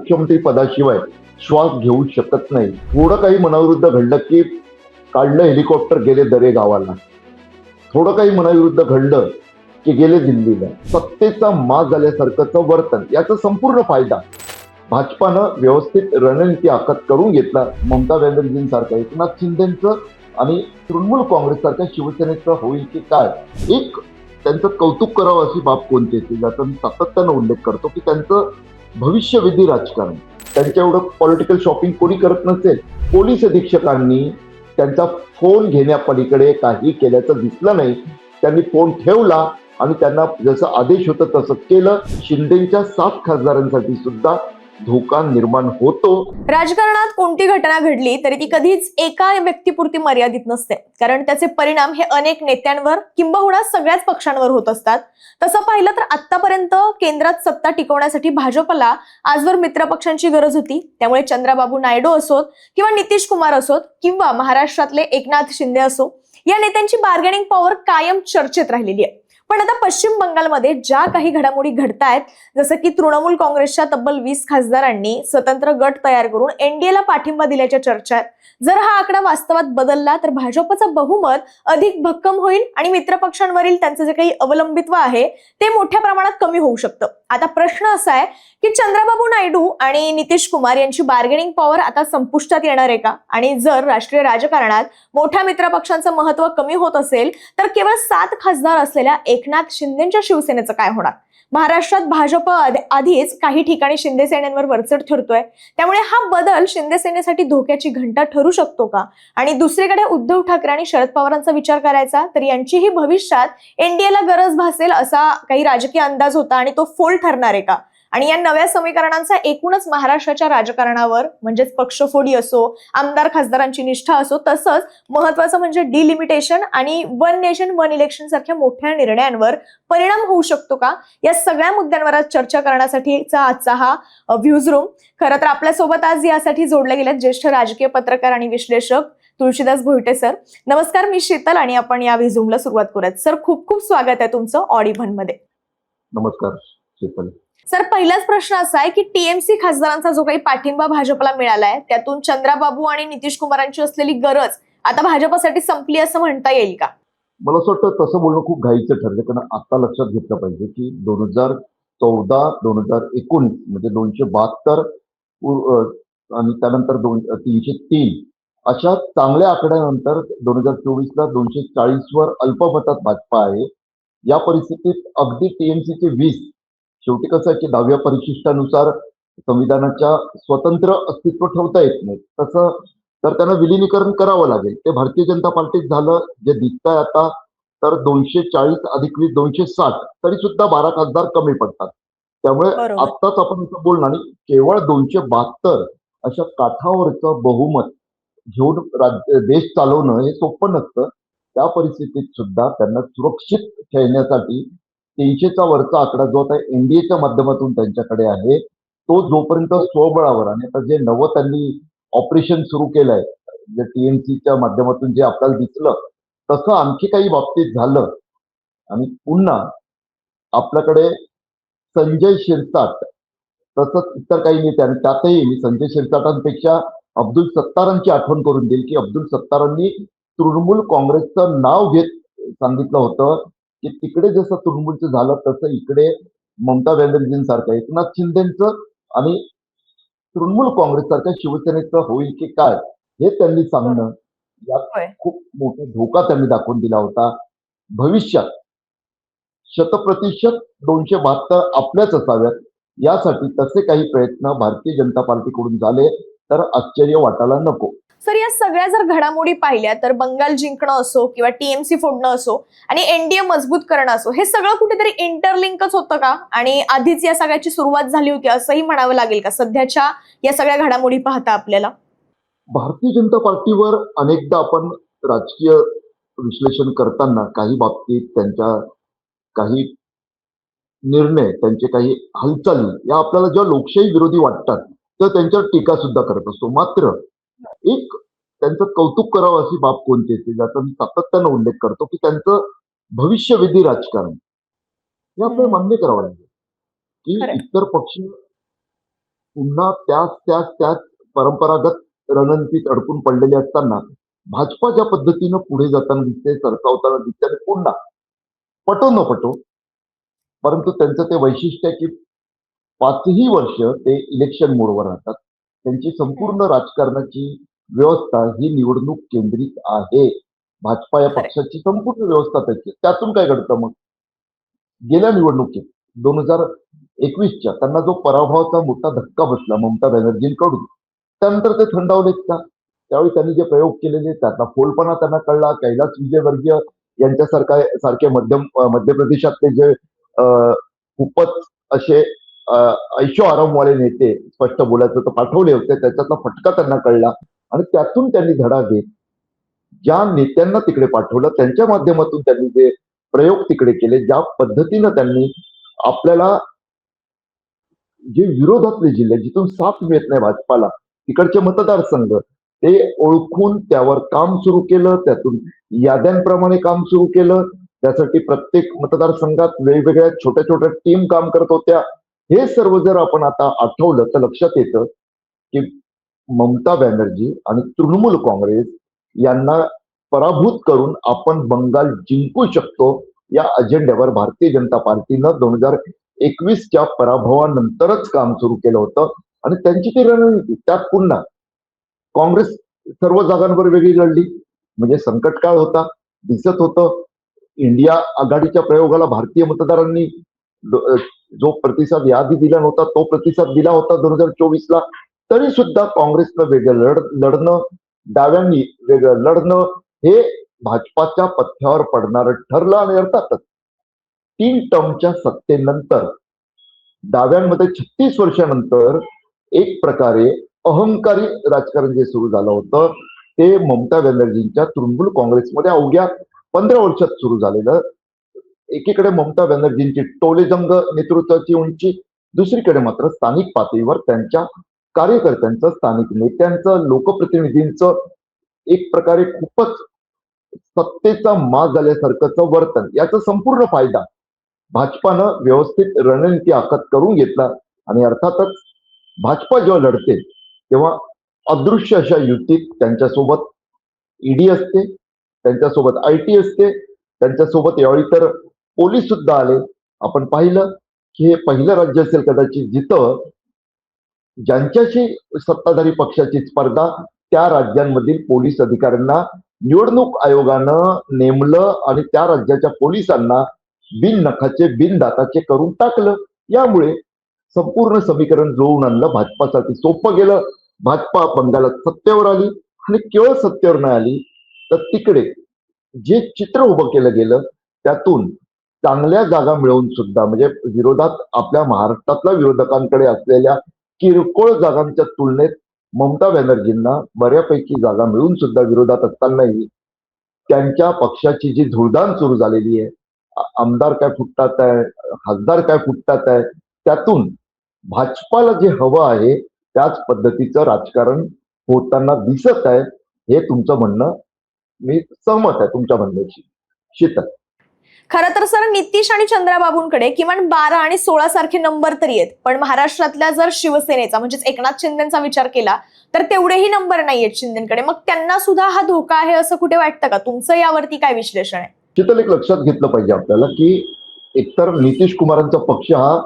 मुख्यमंत्री पदाशिवाय श्वास घेऊ शकत नाही. थोडं काही मनाविरुद्ध घडलं की काढलं हेलिकॉप्टर, गेले दरे गावाला. थोडं काही मनाविरुद्ध घडलं की गेले दिल्लीला. सत्तेचा माज झाल्यासारखंच वर्तन, याचा संपूर्ण फायदा भाजपानं व्यवस्थित रणनीती आखत करून घेतला. ममता बॅनर्जींसारखं, एकनाथ शिंदेचं आणि तृणमूल काँग्रेस सारख्या शिवसेनेचं होईल की काय. एक त्यांचं कौतुक करावं अशी बाब कोणती येते, ज्याचा मी सातत्यानं उल्लेख करतो की त्यांचं भविष्यविधी राजकारण. त्यांच्या एवढं पॉलिटिकल शॉपिंग कोणी करत नसेल. पोलीस अधीक्षकांनी त्यांचा फोन घेण्यापलीकडे काही केल्याचं दिसलं नाही. त्यांनी फोन ठेवला आणि त्यांना जसं आदेश होतं तसं केलं. शिंदेच्या 7 खासदारांसाठी सुद्धा धोका निर्माण होतो. राजकारणात कोणती घटना घडली तरी ती कधीच एका व्यक्तीपुरती मर्यादित नसते, कारण त्याचे परिणाम हे अनेक नेत्यांवर किंबहुना सगळ्याच पक्षांवर होत असतात. तसं पाहिलं तर आतापर्यंत केंद्रात सत्ता टिकवण्यासाठी भाजपला आजवर मित्रपक्षांची गरज होती. त्यामुळे चंद्राबाबू नायडू असोत किंवा नितीश कुमार असोत किंवा महाराष्ट्रातले एकनाथ शिंदे असो, या नेत्यांची बार्गेनिंग पॉवर कायम चर्चेत राहिलेली आहे. पण आता पश्चिम बंगालमध्ये ज्या काही घडामोडी घडतायत, जसं की तृणमूल काँग्रेसच्या तब्बल 20 खासदारांनी स्वतंत्र गट तयार करून एनडीएला पाठिंबा दिल्याच्या चर्चा आहेत. जर हा आकडा वास्तवात बदलला तर भाजपचं बहुमत अधिक भक्कम होईल आणि मित्रपक्षांवरील त्यांचं जे काही अवलंबित्व आहे ते मोठ्या प्रमाणात कमी होऊ शकतं. आता प्रश्न असा आहे की चंद्राबाबू नायडू आणि नितीश कुमार यांची बार्गेनिंग पॉवर आता संपुष्टात येणार आहे का? आणि जर राष्ट्रीय राजकारणात मोठ्या मित्रपक्षांचं महत्व कमी होत असेल तर केवळ 7 खासदार असलेल्या एकनाथ शिंदेच्या शिवसेनेचं काय होणार? महाराष्ट्रात भाजप आधीच काही ठिकाणी शिंदे सेनेवर वरचढ ठरतोय. त्यामुळे हा बदल शिंदे सेनेसाठी धोक्याची घंटा ठरू शकतो का? आणि दुसरीकडे उद्धव ठाकरे आणि शरद पवारांचा विचार करायचा तर यांचीही भविष्यात एनडीएला गरज भासेल असा काही राजकीय अंदाज होता आणि तो फोल ठरणार आहे का? आणि या नव्या समीकरणांचा एकूणच महाराष्ट्राच्या राजकारणावर, म्हणजेच पक्षफोडी असो, आमदार खासदारांची निष्ठा असो, तसंच महत्वाचं म्हणजे डिलिमिटेशन आणि वन नेशन वन इलेक्शन सारख्या मोठ्या निर्णयांवर परिणाम होऊ शकतो का? या सगळ्या मुद्द्यांवर आज चर्चा करण्यासाठीचा आजचा हा व्ह्यूज रूम. खरं तर आपल्यासोबत आज यासाठी जोडले गेलेत ज्येष्ठ राजकीय पत्रकार आणि विश्लेषक तुळशीदास भोईटे सर. नमस्कार, मी शीतल आणि आपण या व्ह्यूज रूमला सुरुवात करूयात. सर, खूप खूप स्वागत आहे तुमचं ऑडिव्हन मध्ये. नमस्कार शीतल. सर, पहिलाच प्रश्न असा आहे की टीएमसी खासदारांचा जो काही पाठिंबा भाजपला मिळालाय त्यातून चंद्राबाबू आणि नितीश कुमारांची असलेली गरज आता भाजपसाठी संपली असं म्हणता येईल का? मला असं वाटतं तसं बोलणं खूप घाईचं ठरलं, कारण आता लक्षात घेतलं पाहिजे की 2014-2019 म्हणजे 272 आणि त्यानंतर 303 अशा चांगल्या आकड्यानंतर 2024ला 240 वर अल्पमतात भाजपा आहे. या परिस्थितीत अगदी टीएमसीचे 20, शेवटी कसं आहे की 10व्या परिशिष्टानुसार संविधानाच्या स्वतंत्र अस्तित्व ठेवता येत नाही, तसं तर त्यांना विलिनीकरण करावं लागेल. ते भारतीय जनता पार्टीत झालं. जे दिसतंय आता तर 240 अधिक 20 260, तरी सुद्धा 12 खासदार कमी पडतात. त्यामुळे आत्ताच आपण असं बोलणं आणि केवळ 272 अशा काठावरचं बहुमत घेऊन देश चालवणं हे सोपं नसतं. त्या परिस्थितीत सुद्धा त्यांना सुरक्षित ठेवण्यासाठी 300चा वरचा आकडा जो आता एनडीएच्या माध्यमातून त्यांच्याकडे आहे, तो जोपर्यंत स्वबळावर, आणि आता जे नवं त्यांनी ऑपरेशन सुरू केलंय, जे टीएमसीच्या माध्यमातून जे आपल्याला दिसलं तसं आणखी काही बाबतीत झालं आणि पुन्हा आपल्याकडे संजय शिरसाट तसंच इतर काही नेते, आणि त्यातही मी संजय शिरसाटांपेक्षा अब्दुल सत्तारांची आठवण करून देईल की अब्दुल सत्तारांनी तृणमूल काँग्रेसचं नाव घेत सांगितलं होतं की तिकडे जसं तृणमूलचं झालं तसं इकडे ममता बॅनर्जींसारखं, एकनाथ शिंदेचं आणि तृणमूल काँग्रेस सारख्या शिवसेनेचं होईल की काय, हे त्यांनी सांगणं, यात खूप मोठा धोका त्यांनी दाखवून दिला होता. भविष्यात 100% 272 आपल्याच असाव्यात, यासाठी तसे काही प्रयत्न भारतीय जनता पार्टीकडून झाले तर आश्चर्य वाटायला नको. सर, या सगळ्या जर घडामोडी पाहिल्या तर बंगाल जिंकणं असो किंवा टीएमसी फोडणं असो आणि एनडीए मजबूत करणं असो, हे सगळं कुठेतरी इंटरलिंकच होतं का? आणि आधीच या सगळ्याची सुरुवात झाली होती असंही म्हणावं लागेल का सध्याच्या या सगळ्या घडामोडी पाहता आपल्याला? भारतीय जनता पार्टीवर अनेकदा आपण राजकीय विश्लेषण करताना काही बाबतीत त्यांच्या काही निर्णय, त्यांचे काही हालचाली या आपल्याला जेव्हा लोकशाही विरोधी वाटतात तर त्यांच्यावर टीका सुद्धा करत असतो. मात्र एक त्यांचं कौतुक करावं अशी बाब कोणती येते, ज्याचा मी सातत्यानं उल्लेख करतो की त्यांचं भविष्यविधी राजकारण. हे आपल्याला मान्य करावं लागेल की इतर पक्ष पुन्हा त्याच परंपरागत रणनीतीत अडकून पडलेले असताना भाजपा ज्या पद्धतीनं पुढे जाताना दिसते, सरसावताना दिसते आणि पुन्हा पटो न पटो, परंतु त्यांचं ते वैशिष्ट्य आहे की 5ही वर्ष ते इलेक्शन मोडवर राहतात. त्यांची संपूर्ण राजकारणाची व्यवस्था ही निवडणूक केंद्रित आहे. भाजपा या खरंय. पक्षाची संपूर्ण व्यवस्था त्याची. त्यातून काय घडतं मग? गेल्या निवडणुकीत 2021च्या त्यांना जो पराभवाचा मोठा धक्का बसला ममता बॅनर्जींकडून, त्यानंतर ते थंडावलेत का? त्यावेळी त्यांनी जे प्रयोग केलेले त्यातला फोलपणा त्यांना कळला. कैलास विजयवर्गीय यांच्यासारखा सारखे मध्य प्रदेशातले जे खूपच असे अ, ऐशो आरामवाले नेते, स्पष्ट बोलायचं तर पाठवले होते, त्याच्यातला फटका त्यांना कळला आणि त्यातून त्यांनी धडा घेत ज्या नेत्यांना तिकडे पाठवलं त्यांच्या माध्यमातून त्यांनी जे प्रयोग तिकडे केले, ज्या पद्धतीनं त्यांनी आपल्याला जे विरोधातले जिल्हे जिथून साथ मिळत नाही भाजपाला, तिकडचे मतदारसंघ ते ओळखून त्यावर काम सुरू केलं, त्यातून याद्यांप्रमाणे काम सुरू केलं. त्यासाठी प्रत्येक मतदारसंघात वेगवेगळ्या छोट्या छोट्या टीम काम करत होत्या. हे सर्व जर आपण आता आठवलं तर लक्षात येतं की ममता बॅनर्जी आणि तृणमूल काँग्रेस यांना पराभूत करून आपण बंगाल जिंकू शकतो या अजेंड्यावर भारतीय जनता पार्टीनं 2021च्या पराभवानंतरच काम सुरू केलं होतं आणि त्यांची ती रणनीती. त्यात पुन्हा काँग्रेस सर्व जागांवर वेगळी लढली. म्हणजे संकट काळ होता, दिसत होतं. इंडिया आघाडीच्या प्रयोगाला भारतीय मतदारांनी जो प्रतिसाद याआधी दिला नव्हता तो प्रतिसाद दिला होता 2024ला. तरी सुद्धा काँग्रेसनं वेगळं लढणं, डाव्यांनी वेगळं लढणं हे भाजपाच्या पथ्यावर पडणारं ठरलं आणि अर्थातच 3 टर्मच्या सत्तेनंतर डाव्यांमध्ये 36 वर्षानंतर एक प्रकारे अहंकारी राजकारण जे सुरू झालं होतं ते ममता बॅनर्जींच्या तृणमूल काँग्रेसमध्ये अवघ्या 15 वर्षात सुरू झालेलं. एकीकडे ममता बॅनर्जींची टोलेजंग नेतृत्वाची उंची, दुसरीकडे मात्र स्थानिक पातळीवर त्यांच्या कार्यकर्त्यांचं, स्थानिक नेत्यांचं, लोकप्रतिनिधींचं एक प्रकारे खूपच सत्तेचा माज झाल्यासारखंच वर्तन. याचा संपूर्ण फायदा भाजपानं व्यवस्थित रणनीती आखत करून घेतला आणि अर्थातच भाजपा जेव्हा लढते तेव्हा अदृश्य अशा युतीत त्यांच्यासोबत ईडी असते, त्यांच्यासोबत आयटी असते, त्यांच्यासोबत यावेळी तर पोलीस सुद्धा आले. आपण पाहिलं की हे पहिलं राज्य असेल कदाचित जिथं ज्यांच्याशी सत्ताधारी पक्षाची स्पर्धा त्या राज्यांमधील पोलीस अधिकाऱ्यांना निवडणूक आयोगानं नेमलं आणि त्या राज्याच्या पोलिसांना बिननखाचे बिनदाताचे करून टाकलं. यामुळे संपूर्ण समीकरण जुळवून आणलं. भाजपासाठी सोपं गेलं. भाजपा बंगालात सत्तेवर आली आणि केवळ सत्तेवर नाही आली तर तिकडे जे चित्र उभं केलं गेलं त्यातून चांगल्या जागा मिळवून सुद्धा म्हणजे विरोधात आपल्या महाराष्ट्रातल्या विरोधकांकडे असलेल्या किरकोळ जागांच्या तुलनेत ममता बॅनर्जींना बऱ्यापैकी जागा मिळून सुद्धा विरोधात असतानाही त्यांच्या पक्षाची जी धुळदाण सुरू झालेली आहे, आमदार काय फुटतात आहे, खासदार काय फुटतात आहे, त्यातून भाजपाला जे हवं आहे त्याच पद्धतीचं राजकारण होताना दिसत आहे. हे तुमचं म्हणणं मी सहमत आहे तुमच्या म्हणण्याशी. शीतल, खरं तर सर नितीश आणि चंद्राबाबूंकडे किमान 12 आणि 16 सारखे नंबर तरी आहेत, पण महाराष्ट्रातल्या जर शिवसेनेचा म्हणजेच एकनाथ शिंदेचा विचार केला तर तेवढेही नंबर नाहीयेत शिंदेकडे. मग त्यांना सुद्धा हा धोका आहे असं कुठे वाटतं का? तुमचं यावरती काय विश्लेषण आहे? शीतल, एक लक्षात घेतलं पाहिजे आपल्याला की एकतर नितीश कुमारांचा पक्ष हा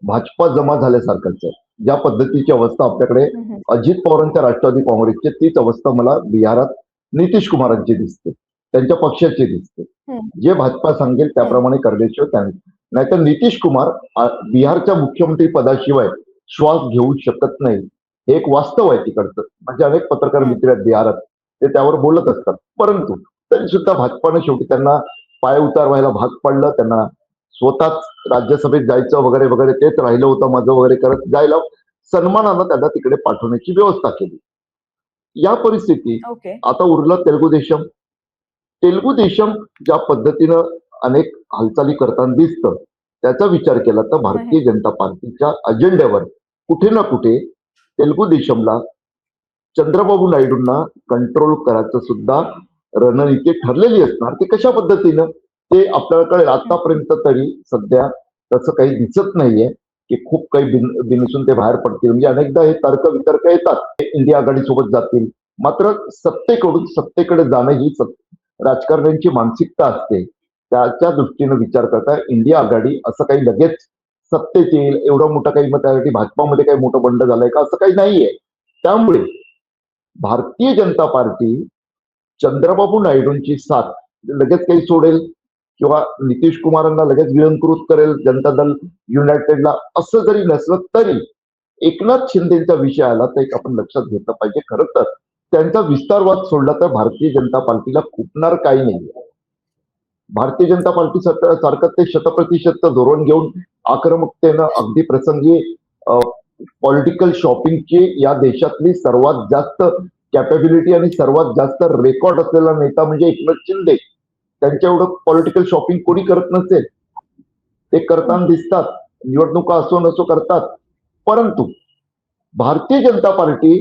भाजपा जमा झाल्यासारखाच आहे. ज्या पद्धतीची अवस्था आपल्याकडे अजित पवारांच्या राष्ट्रवादी काँग्रेसची तीच अवस्था मला बिहारात नितीश कुमारांची दिसते, त्यांच्या पक्षाची दिसते. जे भाजपा सांगेल त्याप्रमाणे करण्याशिवाय त्यांनी, नाहीतर नितीश कुमार बिहारच्या मुख्यमंत्री पदाशिवाय श्वास घेऊ शकत नाही. हे एक वास्तव आहे तिकडचं. माझे अनेक पत्रकार मित्र आहेत बिहारात, ते त्यावर बोलत असतात. परंतु तरी सुद्धा भाजपाने शेवटी त्यांना पाय उतार व्हायला भाग पडलं. त्यांना स्वतःच राज्यसभेत जायचं वगैरे वगैरे तेच राहिलं होतं माझं वगैरे करत जायला सन्मानानं त्यांना तिकडे पाठवण्याची व्यवस्था केली. या परिस्थितीत आता उरलं तेलुगू देशम. तेलुगू देशम ज्या पद्धतीनं अनेक हालचाली करताना दिसतं त्याचा विचार केला तर भारतीय जनता पार्टीच्या अजेंड्यावर कुठे ना कुठे तेलुगू देशमला चंद्रबाबू नायडूंना कंट्रोल करायचं सुद्धा रणनीती ठरलेली असणार. ते कशा पद्धतीनं ते आपल्याला कळेल. आतापर्यंत तरी सध्या तसं काही दिसत नाहीये. की खूप काही बिनसून ते बाहेर पडतील. म्हणजे अनेकदा हे तर्क वितर्क येतात, ते इंडिया आघाडीसोबत जातील. मात्र सत्तेकडून सत्तेकडे जाणं ही राजकारण्यांची मानसिकता असते. त्याच्या दृष्टीने विचार करता इंडिया आघाडी असं काही लगेच सत्तेत येईल एवढं मोठं काही, मग त्यासाठी भाजपामध्ये काही मोठं बंड झालंय का असं काही नाहीये. त्यामुळे भारतीय जनता पार्टी चंद्रबाबू नायडूंची साथ लगेच काही सोडेल किंवा नितीश कुमारांना लगेच गिळंकृत करेल जनता दल युनायटेडला, असं जरी नसलं तरी एकनाथ शिंदेचा विषय आला तर एक आपण लक्षात घेतलं पाहिजे. खरं तर त्यांचा विस्तारवाद सोडला तर भारतीय जनता पार्टीला खुपणार काही नाही. भारतीय जनता पार्टी सारखं ते शतप्रतिशत धोरण घेऊन आक्रमकतेनं अगदी प्रसंगी पॉलिटिकल शॉपिंगची या देशातली सर्वात जास्त कॅपेबिलिटी आणि सर्वात जास्त रेकॉर्ड असलेला नेता म्हणजे एकनाथ शिंदे. त्यांच्या एवढं पॉलिटिकल शॉपिंग कोणी करत नसेल. ते करताना दिसतात, निवडणुका असो नसो करतात. परंतु भारतीय जनता पार्टी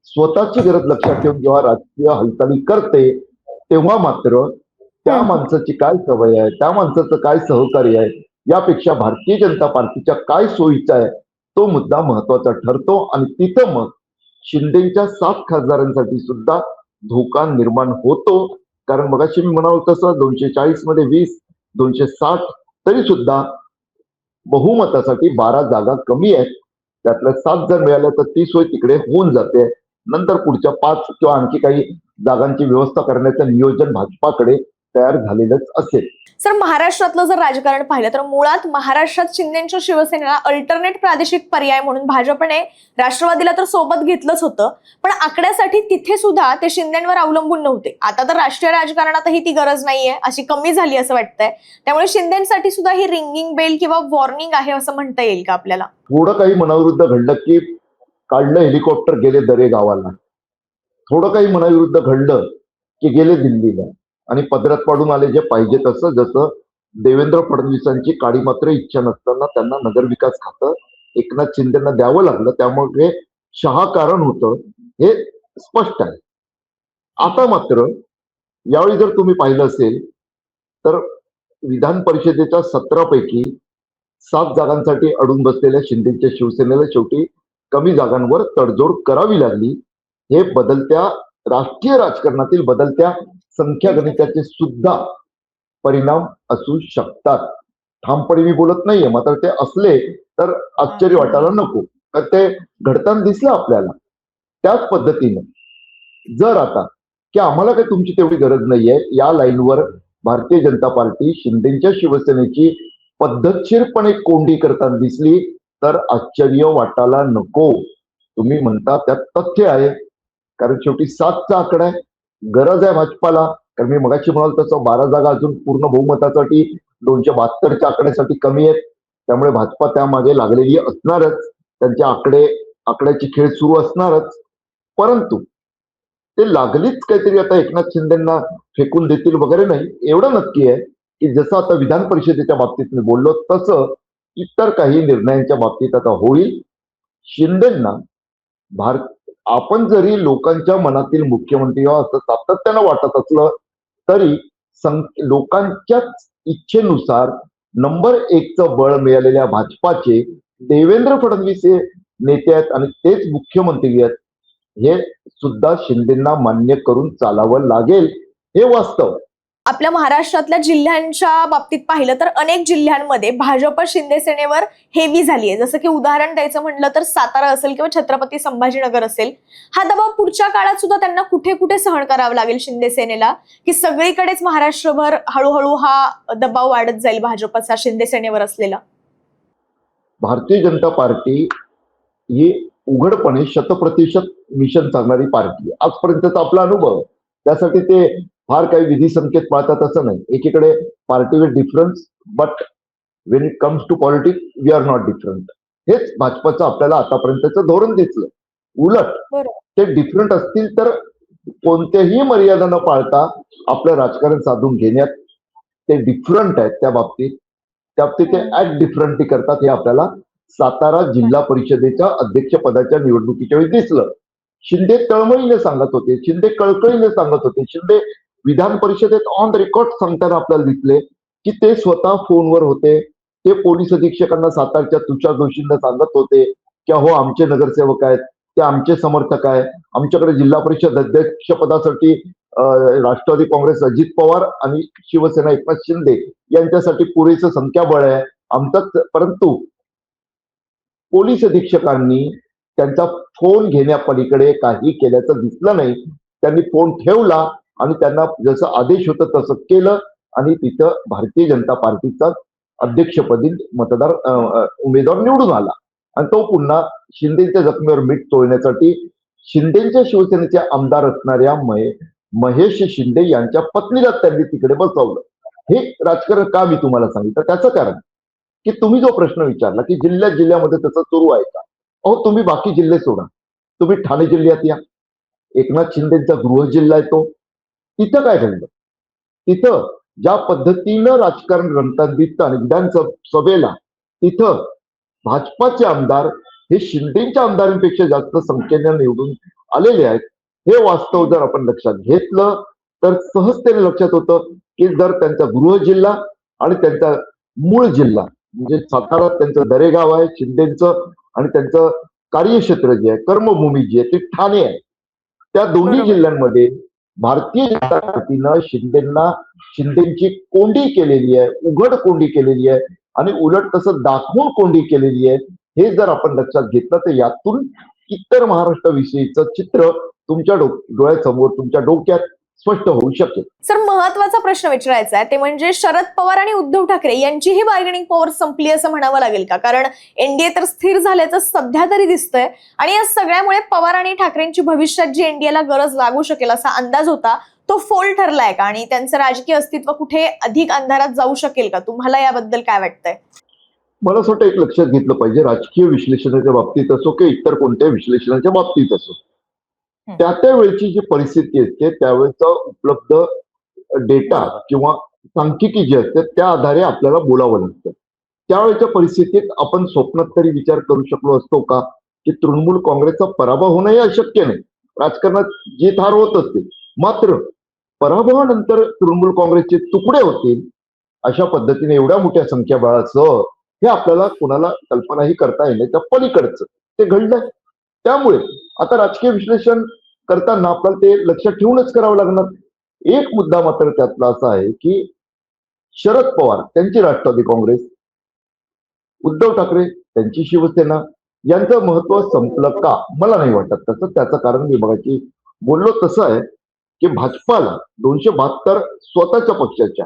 स्वतःची गरज लक्षात ठेवून जेव्हा राजकीय हालचाली करते तेव्हा मात्र त्या माणसाची काय सवय आहे, त्या माणसाचं काय सहकार्य आहे, यापेक्षा भारतीय जनता पार्टीच्या काय सोयीचा आहे तो मुद्दा महत्वाचा ठरतो. आणि तिथं मग शिंदेच्या 7 खासदारांसाठी सुद्धा धोका निर्माण होतो. कारण मगाशी मी म्हणालो तसं 240 मध्ये 20, 260 तरी सुद्धा बहुमतासाठी 12 जागा कमी आहेत. त्यातल्या 7 जर मिळाल्या तर ती सोय तिकडे होऊन जाते. नंतर पुढच्या 5 किंवा आणखी काही जागांची व्यवस्था करण्याचं नियोजन भाजपाकडे तयार झालेलंच असेल. सर, महाराष्ट्रातलं जर राजकारण पाहिलं तर मुळात महाराष्ट्रात शिंदेच्या शिवसेनेला अल्टरनेट प्रादेशिक पर्याय म्हणून भाजपने राष्ट्रवादीला तर सोबत घेतलंच होतं, पण आकड्यासाठी तिथे सुद्धा ते शिंदेवर अवलंबून नव्हते. आता तर राष्ट्रीय राजकारणातही ती गरज नाहीये, अशी कमी झाली असं वाटतंय. त्यामुळे शिंदेसाठी सुद्धा ही रिंगिंग बेल किंवा वॉर्निंग आहे असं म्हणता येईल का आपल्याला? थोडं काही मनाविरुद्ध घडलं की काढलं हेलिकॉप्टर गेले दरे गावाला. थोडं काही मनाविरुद्ध घडलं की गेले दिल्लीला आणि पदरात पाडून आले जे पाहिजे तसं. जसं देवेंद्र फडणवीसांची काडी मात्र इच्छा नसताना त्यांना नगरविकास खातं एकनाथ शिंदेना द्यावं लागलं, त्यामुळे शहा कारण होतं हे स्पष्ट आहे. आता मात्र यावेळी जर तुम्ही पाहिलं असेल तर विधान परिषदेच्या 17 पैकी 7 जागांसाठी अडून बसलेल्या शिंदेच्या शिवसेनेला शेवटी कमी जागांवर तडजोड करावी लागली. हे बदलत्या राष्ट्रीय राजकारणातील बदलत्या संख्या गणिताचे सुद्धा परिणाम असू शकतात. ठामपणे मी बोलत नाहीये, मात्र ते असले तर आश्चर्य वाटायला नको, तर ते घडताना दिसलं आपल्याला. त्याच पद्धतीनं जर आता की आम्हाला काही तुमची तेवढी गरज नाहीये या लाईनवर भारतीय जनता पार्टी शिंदेच्या शिवसेनेची पद्धतशीरपणे कोंडी करताना दिसली तर आश्चर्य वाटायला नको. तुम्ही म्हणता त्यात तथ्य आहे, कारण शेवटी 7चा आकडा आहे. गरज आहे भाजपाला, कारण मी मगाशी म्हणाल तसं 12 जागा अजून पूर्ण बहुमतासाठी 272च्या आकड्यासाठी कमी आहेत. त्यामुळे भाजपा त्यामागे लागलेली असणारच, त्यांच्या आकड्याची खेळ सुरू असणारच. परंतु ते लागलीच काहीतरी आता एकनाथ शिंदेना फेकून देतील वगैरे नाही. एवढं नक्की आहे की जसं आता विधान परिषदेच्या बाबतीत मी बोललो तसं इतर काही निर्णयांच्या बाबतीत आता होईल. शिंदेना आपण जरी लोकांच्या मनातील मुख्यमंत्री असं सातत्यानं वाटत असलं तरी लोकांच्याच इच्छेनुसार नंबर 1चं बळ मिळालेल्या भाजपाचे देवेंद्र फडणवीस हे नेते आहेत आणि तेच मुख्यमंत्री आहेत, हे सुद्धा शिंदेना मान्य करून चालावं लागेल. हे वास्तव. आपल्या महाराष्ट्रातल्या जिल्ह्यांच्या बाबतीत पाहिलं तर अनेक जिल्ह्यांमध्ये भाजप शिंदे सेनेवर हेवी झाली आहे. जसं की उदाहरण द्यायचं म्हटलं तर सातारा असेल किंवा छत्रपती संभाजीनगर असेल. हा दबाव पुढच्या काळात सुद्धा त्यांना कुठे कुठे सहन करावा लागेल शिंदे सेनेला, की सगळीकडेच महाराष्ट्रभर हळूहळू हा दबाव वाढत जाईल भाजपचा शिंदे सेनेवर असलेला? भारतीय जनता पार्टी ही उघडपणे 100% मिशन सांगणारी पार्टी. आजपर्यंतचा आपला अनुभव, त्यासाठी ते फार काही विधी संकेत पाळतात असं नाही. एकीकडे party with difference but when it comes to politics we are not different. हेच भाजपचं आपल्याला आतापर्यंतचं धोरण दिसलं. उलट ते डिफरंट असतील तर कोणत्याही मर्यादा न पाळता आपलं राजकारण साधून घेण्यात ते डिफरंट आहेत. त्या बाबतीत ते ऍक्ट डिफरंटली करतात. हे आपल्याला सातारा जिल्हा परिषदेच्या अध्यक्षपदाच्या निवडणुकीच्या वेळी दिसलं. शिंदे तळमळीने सांगत होते, शिंदे कळकळीने सांगत होते, शिंदे विधान परिषदेत ऑन द रेकॉर्ड सांगताना आपल्याला दिसले की ते स्वतः फोनवर होते, ते पोलीस अधीक्षकांना सातारच्या तुषार जोशींना सांगत होते की हो आमचे नगरसेवक आहेत, ते आमचे समर्थक आहे, आमच्याकडे जिल्हा परिषद अध्यक्ष पदासाठी राष्ट्रवादी काँग्रेस अजित पवार आणि शिवसेना एकनाथ शिंदे यांच्यासाठी पुरेसं संख्याबळ आहे आमचं. परंतु पोलीस अधीक्षकांनी त्यांचा फोन घेण्यापलीकडे काही केल्याचं दिसलं नाही. त्यांनी फोन ठेवला आणि त्यांना जसं आदेश होतं तसं केलं आणि तिथं भारतीय जनता पार्टीचा अध्यक्षपदी उमेदवार निवडून आला आणि तो पुन्हा शिंदेच्या जखमेवर मीठ चोळण्यासाठी शिंदेच्या शिवसेनेचे आमदार असणाऱ्या महेश शिंदे यांच्या पत्नीला त्यांनी तिकडे बसवलं. हे राजकारण का मी तुम्हाला सांगितलं त्याचं कारण की तुम्ही जो प्रश्न विचारला की जिल्ह्यामध्ये तसं सुरू आहे का, अहो तुम्ही बाकी जिल्हे सोडा, तुम्ही ठाणे जिल्ह्यात या, एकनाथ शिंदेचा गृह जिल्हा आहे तो, तिथं काय घडलं? तिथं ज्या पद्धतीनं राजकारण रंगतात दिसतं आणि विधानसभेला तिथं भाजपाचे आमदार हे शिंदेच्या आमदारांपेक्षा जास्त संख्येने निवडून आलेले आहेत. हे वास्तव जर आपण लक्षात घेतलं तर सहजतेने लक्षात होतं की जर त्यांचा गृह जिल्हा आणि त्यांचा मूळ जिल्हा म्हणजे सातारा त्यांचं दरेगाव आहे शिंदेचं आणि त्यांचं कार्यक्षेत्र जे आहे कर्मभूमी जी आहे ती ठाणे आहे. त्या दोन्ही जिल्ह्यांमध्ये भारतीय जनता पार्टीनं शिंदेची कोंडी केलेली आहे, उघड कोंडी केलेली आहे आणि उलट तसं दाखवून कोंडी केलेली आहे. हे जर आपण लक्षात घेतलं तर यातून इतर महाराष्ट्राविषयीचं चित्र तुमच्या डोळ्यासमोर तुमच्या डोक्यात स्पष्ट होऊ शकेल. सर, महत्वाचा प्रश्न विचारायचा आहे ते म्हणजे शरद पवार आणि उद्धव ठाकरे यांचीही बार्गेनिंग पॉवर संपली असं म्हणावं लागेल का? कारण एनडीए तर स्थिर झाल्याचं सध्या तरी दिसतंय आणि या सगळ्यामुळे पवार आणि ठाकरेंची भविष्यात जी एनडीएला गरज लागू शकेल असा अंदाज होता तो फोल ठरलाय का आणि त्यांचं राजकीय अस्तित्व कुठे अधिक अंधारात जाऊ शकेल का? तुम्हाला याबद्दल काय वाटतंय? मला असं वाटतं एक लक्षात घेतलं पाहिजे, राजकीय विश्लेषणाच्या बाबतीत असो किंवा इतर कोणत्याही विश्लेषणाच्या बाबतीत असो, त्या वेळची जी परिस्थिती असते त्यावेळेचा उपलब्ध डेटा किंवा सांख्यिकी जे असते त्या आधारे आपल्याला बोलावं लागतं. त्यावेळेच्या परिस्थितीत आपण स्वप्नात तरी विचार करू शकलो असतो का की तृणमूल काँग्रेसचा पराभव होणं हे अशक्य नाही. राजकारणात जीत हार होत असते, मात्र पराभवानंतर तृणमूल काँग्रेसचे तुकडे होतील अशा पद्धतीने एवढ्या मोठ्या संख्याबळासह हे आपल्याला कोणाला कल्पनाही करता येण्याच्या पलीकडचं ते घडलंय. त्यामुळे आता राजकीय विश्लेषण करताना आपल्याला ते लक्षात ठेवूनच करावं लागणार. एक मुद्दा मात्र त्यातला असा आहे की शरद पवार त्यांची राष्ट्रवादी काँग्रेस, उद्धव ठाकरे त्यांची शिवसेना यांचं महत्व संपलं का? मला नाही वाटत तसं. त्याचं कारण मी मगाशी बोललो तसं आहे की भाजपाला 272 स्वतःच्या पक्षाच्या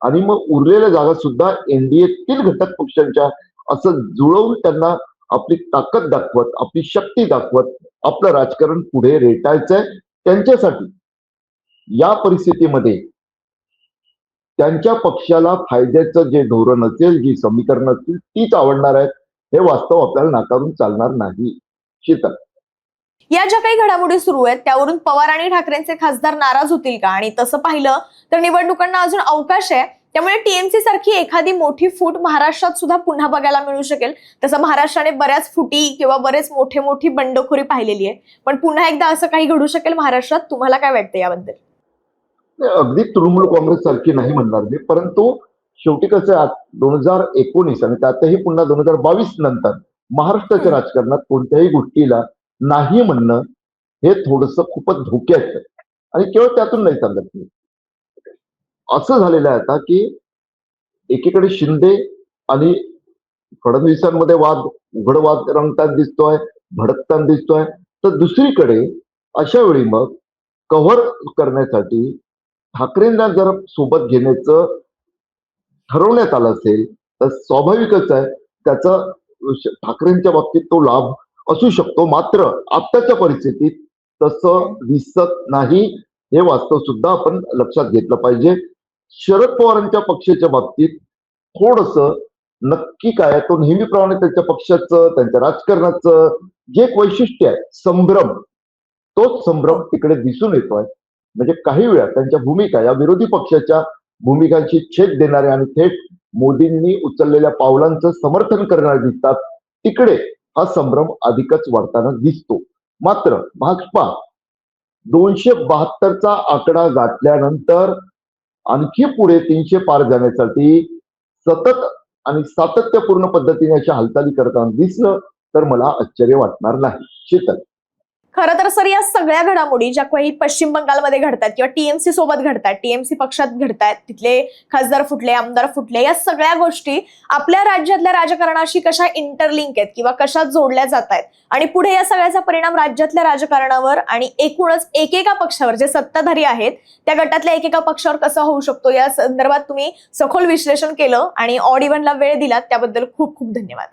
आणि मग उरलेल्या जागा सुद्धा एनडीएतील घटक पक्षांच्या असं जुळवून त्यांना आपली ताकद दाखवत आपली शक्ती दाखवत आपलं राजकारण पुढे रेटायचंय. त्यांच्यासाठी या परिस्थितीमध्ये त्यांच्या पक्षाला फायद्याचं जे धोरण असेल जी समीकरण असतील तीच आवडणार आहेत. हे वास्तव आपल्याला नाकारून चालणार नाही. शीतल, या ज्या काही घडामोडी सुरू आहेत त्यावरून पवार आणि ठाकरेंचे खासदार नाराज होतील का? आणि तसं पाहिलं तर निवडणुकांना अजून अवकाश आहे, त्यामुळे टीएमसी सारखी एखादी मोठी फूट महाराष्ट्रात सुद्धा पुन्हा बघायला मिळू शकेल. तसं महाराष्ट्राने बऱ्याच फुटी किंवा बरेच मोठी बंडखोरी पाहिलेली आहे, पण पुन्हा एकदा असं काही घडू शकेल महाराष्ट्रात? तुम्हाला काय वाटतं याबद्दल? अगदी तृणमूल काँग्रेस सारखी नाही म्हणणार मी, परंतु शेवटी कसं आहे 2019 आणि त्यातही पुन्हा 2022 नंतर महाराष्ट्राच्या राजकारणात कोणत्याही गोष्टीला नाही म्हणणं हे थोडंसं खूपच धोक्याचं आणि केवळ त्यातून नाही सांगत मी. असं झालेलं आहे आता की एकीकडे शिंदे आणि फडणवीसांमध्ये उघड वाद रंगताना दिसतोय, भडकताना दिसतोय, तर दुसरीकडे अशा वेळी मग कव्हर करण्यासाठी ठाकरेंना जर सोबत घेण्याचं ठरवण्यात आलं असेल तर स्वाभाविकच आहे त्याचा ठाकरेंच्या बाबतीत तो लाभ असू शकतो. मात्र आत्ताच्या परिस्थितीत तसं दिसत नाही. हे वास्तव सुद्धा आपण लक्षात घेतलं पाहिजे. शरद पवारांच्या पक्षाच्या बाबतीत थोडंसं नक्की काय तो नेहमीप्रमाणे त्यांच्या पक्षाचं त्यांच्या राजकारणाचं जे एक वैशिष्ट्य आहे संभ्रम, तोच संभ्रम तिकडे दिसून येतोय. म्हणजे काही वेळा त्यांच्या भूमिका या विरोधी पक्षाच्या भूमिकांची छेद देणारे आणि थेट मोदींनी उचललेल्या पावलांचं समर्थन करणारे दिसतात. तिकडे हा संभ्रम अधिकच वाढताना दिसतो. मात्र भाजपा 272चा आकडा गाठल्यानंतर आणखी पुढे 300 पार जाण्यासाठी सतत आणि सातत्यपूर्ण पद्धतीने अशा हालचाली करताना दिसलं तर मला आश्चर्य वाटणार नाही. शीतल. खरं तर सर, या सगळ्या घडामोडी ज्या काही पश्चिम बंगालमध्ये घडतात किंवा टीएमसी सोबत घडतात, टीएमसी पक्षात घडतात, तिथले खासदार फुटले, आमदार फुटले, या सगळ्या गोष्टी आपल्या राज्यातल्या राजकारणाशी कशा इंटरलिंक आहेत किंवा कशा जोडल्या जात आहेत आणि पुढे या सगळ्याचा परिणाम राज्यातल्या राजकारणावर आणि एकूणच एकेका पक्षावर, जे सत्ताधारी आहेत त्या गटातल्या एकेका पक्षावर कसा होऊ शकतो, या संदर्भात तुम्ही सखोल विश्लेषण केलं आणि ऑड इव्हनला वेळ दिलात त्याबद्दल खूप खूप धन्यवाद.